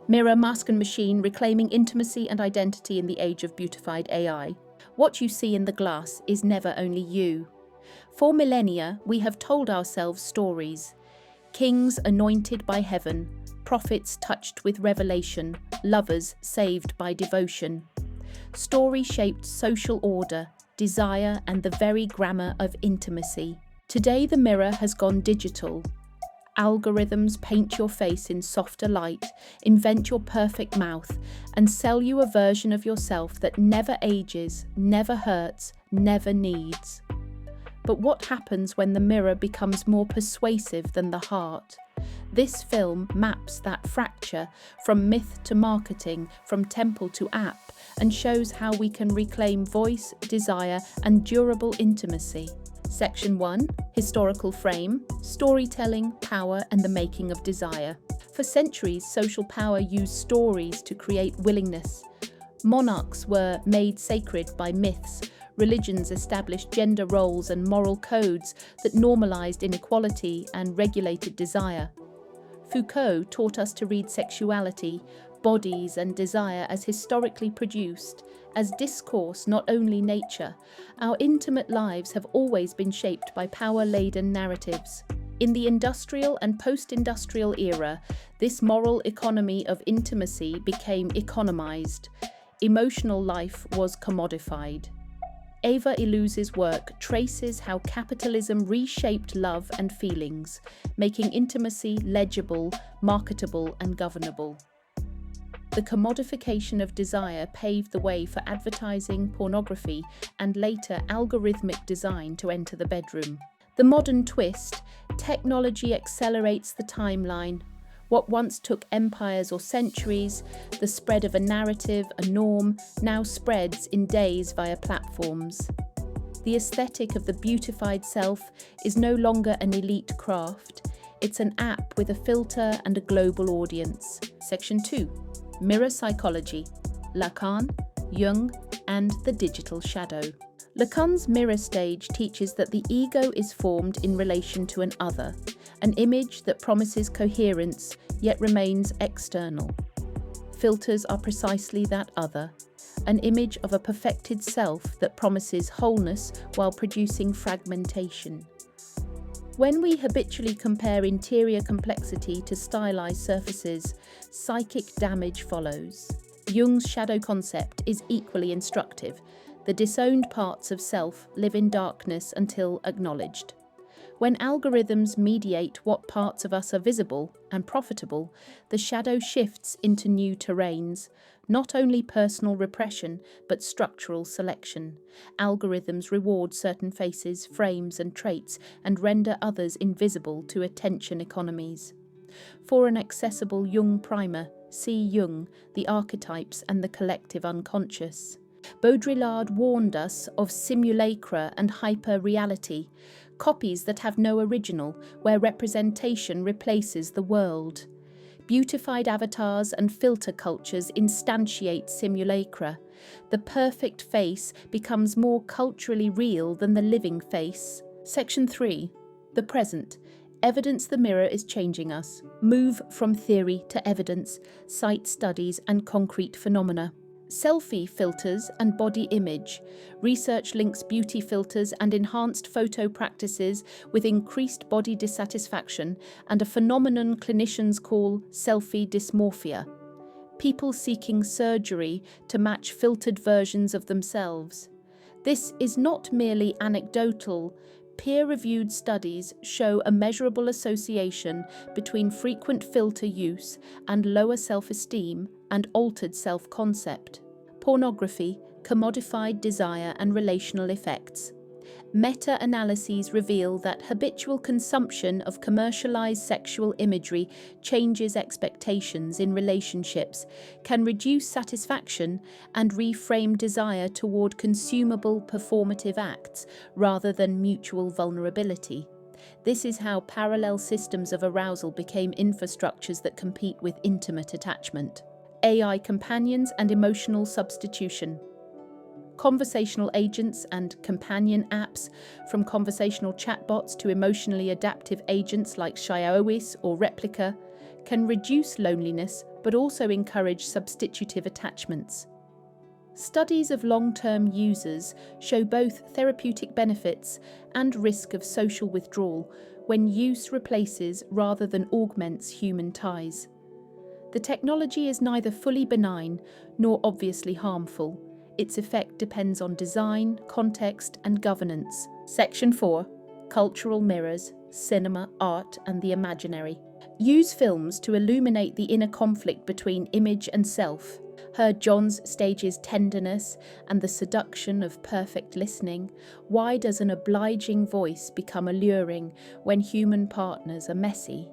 Mirror, Mask and Machine, reclaiming intimacy and identity in the age of beautified AI. What you see in the glass is never only you. For millennia, we have told ourselves stories. Kings anointed by heaven, prophets touched with revelation, lovers saved by devotion. Story shaped social order, desire, and the very grammar of intimacy. Today, the mirror has gone digital. Algorithms paint your face in softer light, invent your perfect mouth, and sell you a version of yourself that never ages, never hurts, never needs. But what happens when the mirror becomes more persuasive than the heart? This film maps that fracture from myth to marketing, from temple to app, and shows how we can reclaim voice, desire, and durable intimacy. Section 1. Historical frame, storytelling, power, and the making of desire. For centuries, social power used stories to create willingness. Monarchs were made sacred by myths. Religions established gender roles and moral codes that normalized inequality and regulated desire. Foucault taught us to read sexuality, bodies, and desire as historically produced, as discourse, not only nature. Our intimate lives have always been shaped by power-laden narratives. In the industrial and post-industrial era, this moral economy of intimacy became economized. Emotional life was commodified. Ava Illouz's work traces how capitalism reshaped love and feelings, making intimacy legible, marketable, and governable. The commodification of desire paved the way for advertising, pornography, and later algorithmic design to enter the bedroom. The modern twist: technology accelerates the timeline. What once took empires or centuries, the spread of a narrative, a norm, now spreads in days via platforms. The aesthetic of the beautified self is no longer an elite craft. It's an app with a filter and a global audience. Section 2. Mirror psychology, Lacan, Jung, and the digital shadow. Lacan's mirror stage teaches that the ego is formed in relation to an other, an image that promises coherence yet remains external. Filters are precisely that other, an image of a perfected self that promises wholeness while producing fragmentation. When we habitually compare interior complexity to stylized surfaces, psychic damage follows. Jung's shadow concept is equally instructive. The disowned parts of self live in darkness until acknowledged. When algorithms mediate what parts of us are visible and profitable, the shadow shifts into new terrains, not only personal repression, but structural selection. Algorithms reward certain faces, frames, and traits, and render others invisible to attention economies. For an accessible Jung primer, see Jung, the archetypes and the collective unconscious. Baudrillard warned us of simulacra and hyper-reality, copies that have no original, where representation replaces the world. Beautified avatars and filter cultures instantiate simulacra. The perfect face becomes more culturally real than the living face. Section 3. The present. Evidence the mirror is changing us. Move from theory to evidence, cite studies and concrete phenomena. Selfie filters and body image. Research links beauty filters and enhanced photo practices with increased body dissatisfaction and a phenomenon clinicians call selfie dysmorphia. People seeking surgery to match filtered versions of themselves. This is not merely anecdotal. Peer-reviewed studies show a measurable association between frequent filter use and lower self-esteem and altered self-concept. Pornography, commodified desire, and relational effects. Meta-analyses reveal that habitual consumption of commercialized sexual imagery changes expectations in relationships, can reduce satisfaction, and reframe desire toward consumable performative acts rather than mutual vulnerability. This is how parallel systems of arousal became infrastructures that compete with intimate attachment. AI companions and emotional substitution. Conversational agents and companion apps, from conversational chatbots to emotionally adaptive agents like Xiaois or Replica, can reduce loneliness but also encourage substitutive attachments. Studies of long-term users show both therapeutic benefits and risk of social withdrawal when use replaces rather than augments human ties. The technology is neither fully benign nor obviously harmful. Its effect depends on design, context, and governance. Section 4. Cultural mirrors, cinema, art, and the imaginary. Use films to illuminate the inner conflict between image and self. Heard John's stages tenderness and the seduction of perfect listening. Why does an obliging voice become alluring when human partners are messy?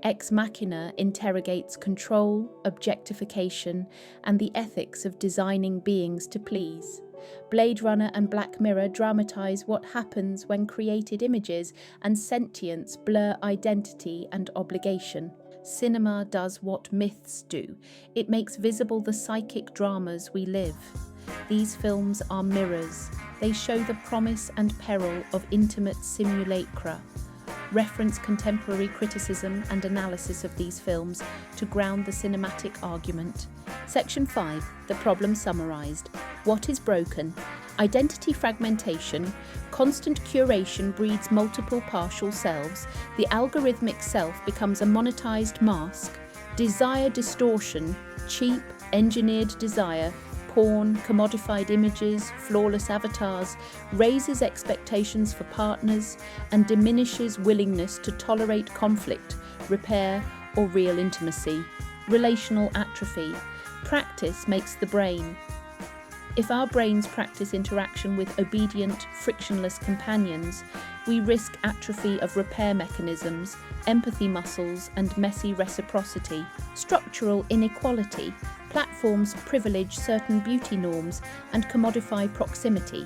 Ex Machina interrogates control, objectification, and the ethics of designing beings to please. Blade Runner and Black Mirror dramatize what happens when created images and sentience blur identity and obligation. Cinema does what myths do. It makes visible the psychic dramas we live. These films are mirrors. They show the promise and peril of intimate simulacra. Reference contemporary criticism and analysis of these films to ground the cinematic argument. Section 5. The problem summarized. What is broken? Identity fragmentation. Constant curation breeds multiple partial selves. The algorithmic self becomes a monetized mask. Desire distortion. Cheap, engineered desire. Porn, commodified images, flawless avatars, raises expectations for partners and diminishes willingness to tolerate conflict, repair, or real intimacy. Relational atrophy. Practice makes the brain. If our brains practice interaction with obedient, frictionless companions, we risk atrophy of repair mechanisms, empathy muscles, and messy reciprocity. Structural inequality. Platforms privilege certain beauty norms and commodify proximity.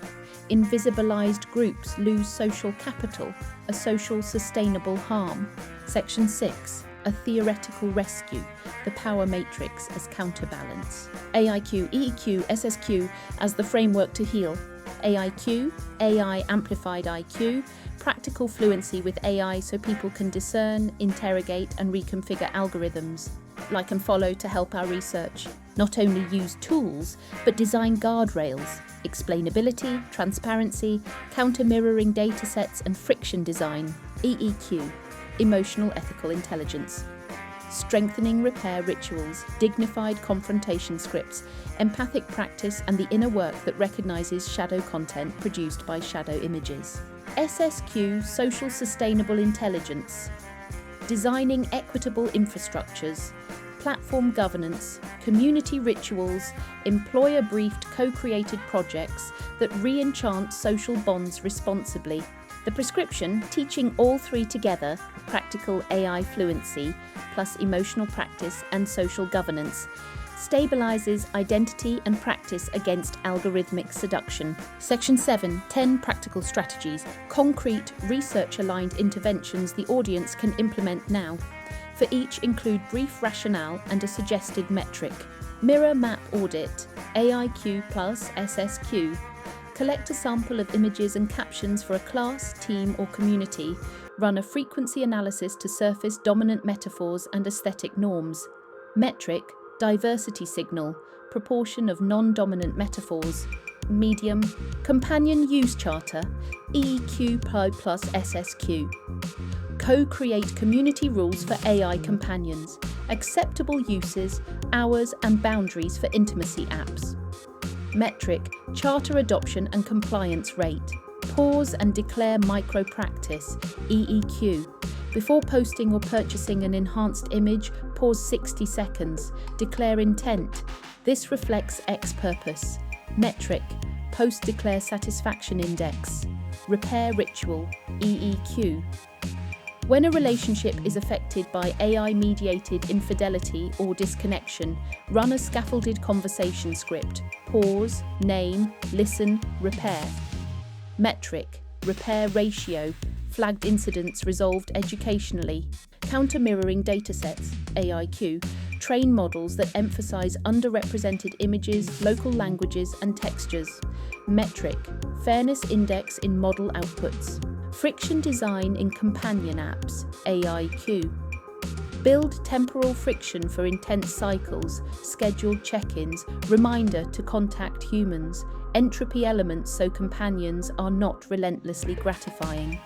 Invisibilized groups lose social capital, a social sustainable harm. Section 6. A theoretical rescue, the power matrix as counterbalance. AIQ, EEQ, SSQ as the framework to heal. AIQ, AI amplified IQ, practical fluency with AI so people can discern, interrogate, and reconfigure algorithms. Like and follow to help our research. Not only use tools, but design guardrails, explainability, transparency, counter-mirroring datasets, and friction design. EEQ, emotional ethical intelligence. Strengthening repair rituals, dignified confrontation scripts, empathic practice, and the inner work that recognizes shadow content produced by shadow images. SSQ, social sustainable intelligence. Designing equitable infrastructures, platform governance, community rituals, employer-briefed co-created projects that re-enchant social bonds responsibly. The prescription, teaching all three together, practical AI fluency, plus emotional practice and social governance, stabilizes identity and practice against algorithmic seduction. Section 7. 10 practical strategies, concrete, research-aligned interventions the audience can implement now. For each, include brief rationale and a suggested metric. Mirror map audit, AIQ plus SSQ. Collect a sample of images and captions for a class, team, or community. Run a frequency analysis to surface dominant metaphors and aesthetic norms. Metric, diversity signal, proportion of non-dominant metaphors. Medium, companion use charter, EEQ plus SSQ. Co-create community rules for AI companions, acceptable uses, hours, and boundaries for intimacy apps. Metric, charter adoption and compliance rate. Pause and declare micro-practice, EEQ. Before posting or purchasing an enhanced image, pause 60 seconds. Declare intent. This reflects X purpose. Metric, post-declare satisfaction index. Repair ritual, EEQ. When a relationship is affected by AI-mediated infidelity or disconnection, run a scaffolded conversation script. Pause, name, listen, repair. Metric, repair ratio, flagged incidents resolved educationally. Counter-mirroring datasets, AIQ, train models that emphasize underrepresented images, local languages, and textures. Metric, fairness index in model outputs. Friction design in companion apps, AIQ. Build temporal friction for intense cycles, scheduled check-ins, reminder to contact humans, entropy elements so companions are not relentlessly gratifying.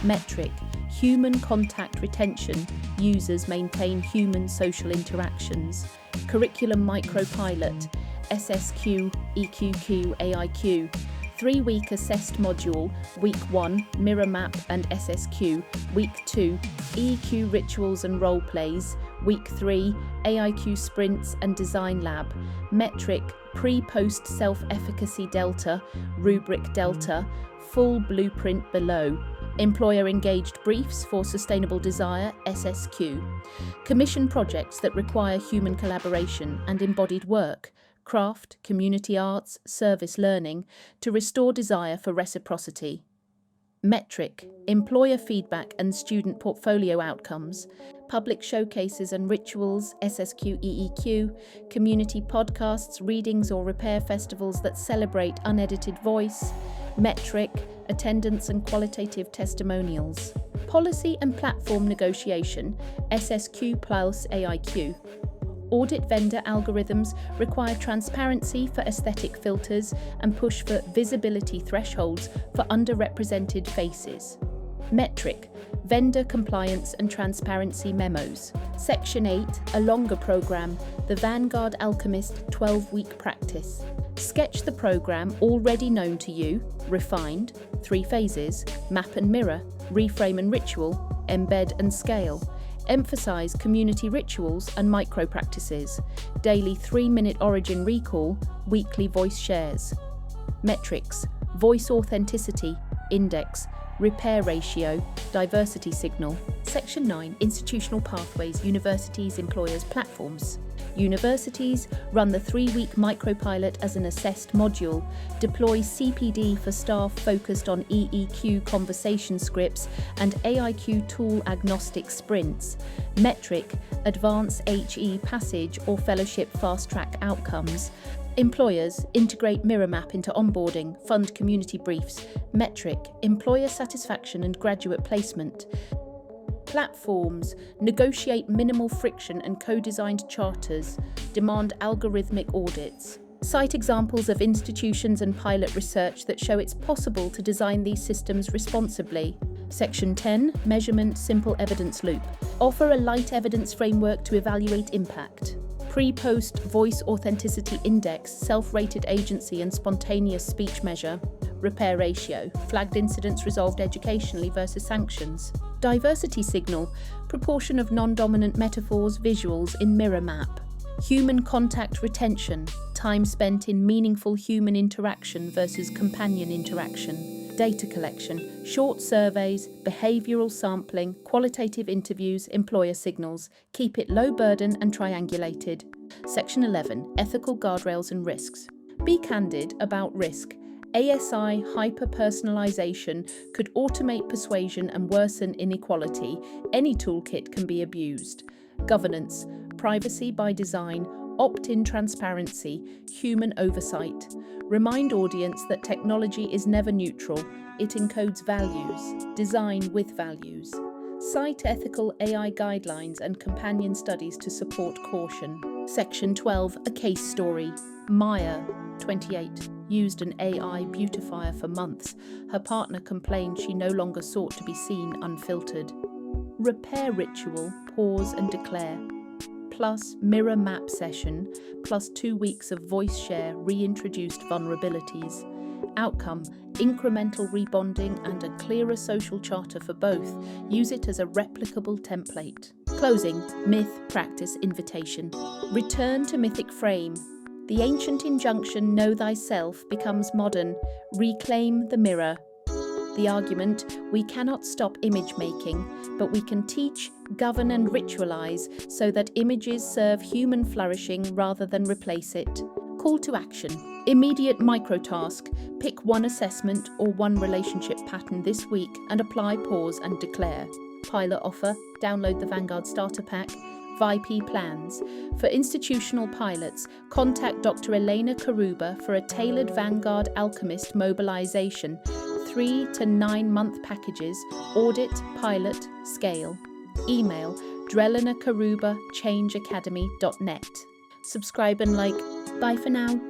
Metric, human contact retention, users maintain human social interactions. Curriculum micropilot, SSQ, EQQ, AIQ. 3-week assessed module, Week 1, Mirror Map and SSQ, Week 2, EEQ rituals and role plays, Week 3, AIQ sprints and design lab, Metric, pre-post self-efficacy delta, rubric delta, full blueprint below. Employer-engaged briefs for sustainable desire, SSQ. Commission projects that require human collaboration and embodied work, craft, community arts, service learning, to restore desire for reciprocity. Metric, employer feedback and student portfolio outcomes, public showcases and rituals, SSQ EEQ, community podcasts, readings or repair festivals that celebrate unedited voice. Metric, attendance and qualitative testimonials. Policy and platform negotiation, SSQ plus AIQ. Audit vendor algorithms require transparency for aesthetic filters and push for visibility thresholds for underrepresented faces. Metric, vendor compliance and transparency memos. Section 8, a longer program, the Vanguard Alchemist 12-week practice. Sketch the program already known to you, refined, 3 phases, map and mirror, reframe and ritual, embed and scale. Emphasize community rituals and micro-practices, daily 3-minute origin recall, weekly voice shares. Metrics, voice authenticity, index, repair ratio, diversity signal. Section 9, institutional pathways, universities, employers, platforms. Universities run the 3-week micropilot as an assessed module, deploy CPD for staff focused on EEQ conversation scripts and AIQ tool agnostic sprints. Metric, advance HE passage or fellowship fast-track outcomes. Employers integrate Mirror Map into onboarding, fund community briefs. Metric, employer satisfaction and graduate placement. Platforms negotiate minimal friction and co-designed charters, demand algorithmic audits. Cite examples of institutions and pilot research that show it's possible to design these systems responsibly. Section 10, measurement simple evidence loop. Offer a light evidence framework to evaluate impact. Pre-post voice authenticity index, self-rated agency and spontaneous speech measure. Repair ratio, flagged incidents resolved educationally versus sanctions. Diversity signal, proportion of non-dominant metaphors, visuals in Mirror Map. Human contact retention, time spent in meaningful human interaction versus companion interaction. Data collection, short surveys, behavioural sampling, qualitative interviews, employer signals. Keep it low burden and triangulated. Section 11, ethical guardrails and risks. Be candid about risk. ASI hyper-personalization could automate persuasion and worsen inequality. Any toolkit can be abused. Governance, privacy by design, opt-in transparency, human oversight. Remind audience that technology is never neutral. It encodes values. Design with values. Cite ethical AI guidelines and companion studies to support caution. Section 12, a case story. Maya, 28, used an AI beautifier for months. Her partner complained she no longer sought to be seen unfiltered. Repair ritual, pause and declare. Plus mirror map session, plus 2 weeks of voice share reintroduced vulnerabilities. Outcome, incremental rebonding and a clearer social charter for both. Use it as a replicable template. Closing, myth, practice, invitation. Return to mythic frame. The ancient injunction, know thyself, becomes modern. Reclaim the mirror. The argument, we cannot stop image making, but we can teach, govern and ritualize so that images serve human flourishing rather than replace it. Call to action. Immediate microtask. Pick one assessment or one relationship pattern this week and apply, pause and declare. Pilot offer. Download the Vanguard Starter Pack. VIP plans. For institutional pilots, contact Dr. Elena Karuba for a tailored Vanguard Alchemist mobilization. 3 to 9 month packages. Audit, pilot, scale. Email drellinakaruba changeacademy.net. Subscribe and like. Bye for now.